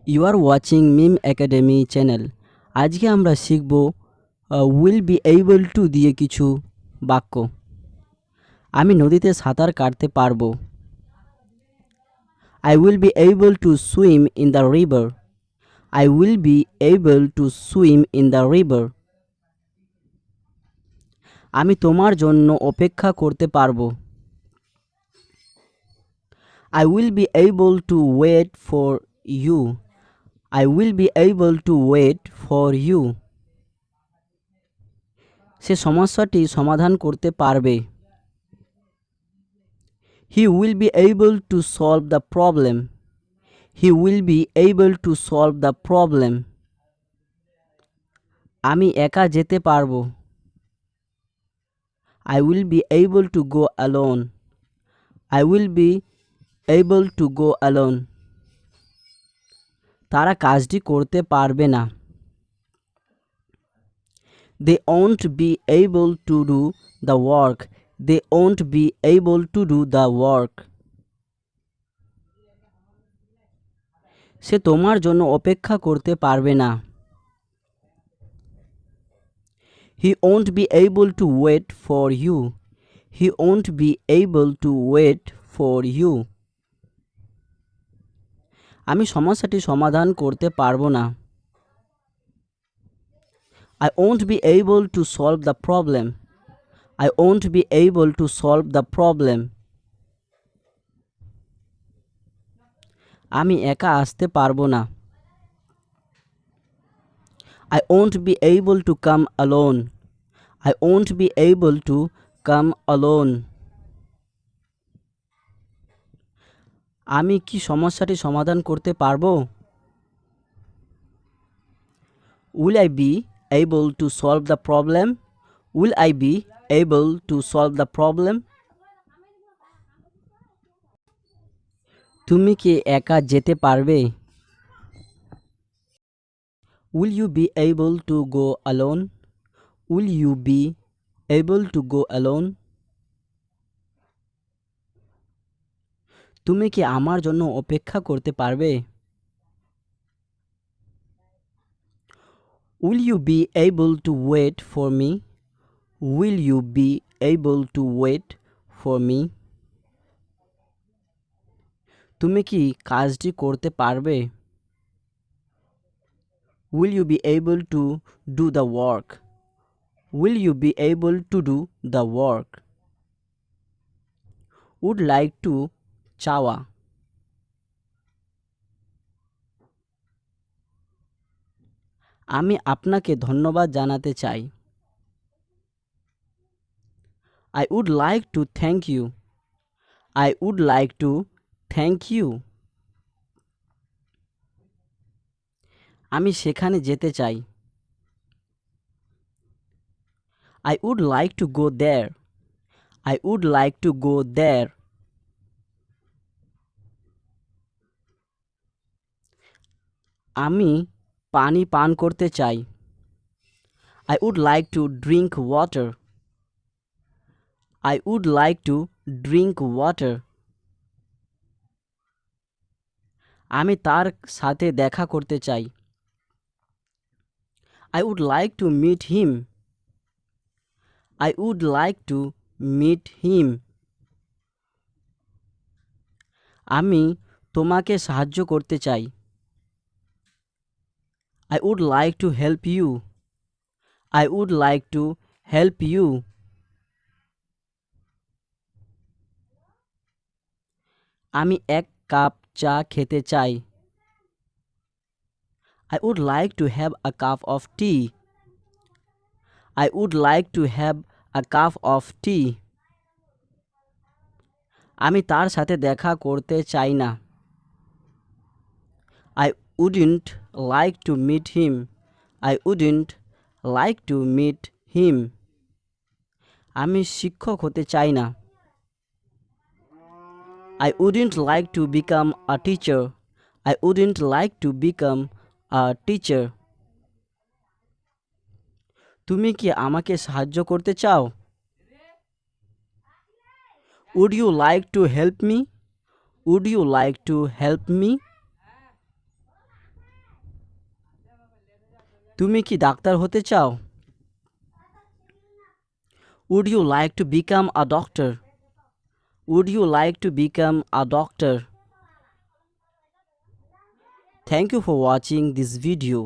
You are watching Meem Academy channel. আজকে আমরা শিখব will be able to দিয়ে কিছু বাক্য। আমি নদীতে সাঁতার কাটতে পারবো। I will be able to swim in the river. I will be able to swim in the river. আমি তোমার জন্য অপেক্ষা করতে পারবো। I will be able to wait for you. I will be able to wait for you. সে সমস্যাটি সমাধান করতে পারবে। He will be able to solve the problem. He will be able to solve the problem. আমি একা যেতে পারবো। I will be able to go alone. I will be able to go alone. তারা কাজটি করতে পারবে না। They won't be able to do the work. They won't be able to do the work. সে তোমার জন্য অপেক্ষা করতে পারবে না। He won't be able to wait for you. He won't be able to wait for you. আমি সমস্যাটি সমাধান করতে পারবো না। I won't be able to solve the problem. I won't be able to solve the problem. আমি একা আসতে পারবো না। I won't be able to come alone. I won't be able to come alone. আমি কি সমস্যাটি সমাধান করতে পারবো? Will I be able to solve the problem? Will I be able to solve the problem? তুমি কি একা যেতে পারবে? Will you be able to go alone? Will you be able to go alone? তুমি কি আমার জন্য অপেক্ষা করতে পারবে? Will you be able to wait for me? Will you be able to wait for me? তুমি কি কাজটি করতে পারবে? Will you be able to do the work? Will you be able to do the work? Would like to চাওয়া। আমি আপনাকে ধন্যবাদ জানাতে চাই। I would like to thank you. I would like to thank you. আমি সেখানে যেতে চাই। I would like to go there. I would like to go there. আমি পানি পান করতে চাই। I would like to drink water. I would like to drink water. আমি তার সাথে দেখা করতে চাই। I would like to meet him. I would like to meet him. আমি তোমাকে সাহায্য করতে চাই। I would like to help you. I would like to help you. আমি এক কাপ চা খেতে চাই। I would like to have a cup of tea. I would like to have a cup of tea. আমি তার সাথে দেখা করতে চাই না। I wouldn't like to meet him. I wouldn't like to meet him. আমি শিক্ষক হতে চাই না। I wouldn't like to become a teacher. I wouldn't like to become a teacher. তুমি কি আমাকে সাহায্য করতে চাও? Would you like to help me? Would you like to help me? তুমি কি ডাক্তার হতে চাও? Would you like to become a doctor? Would you like to become a doctor? Thank you for watching this video.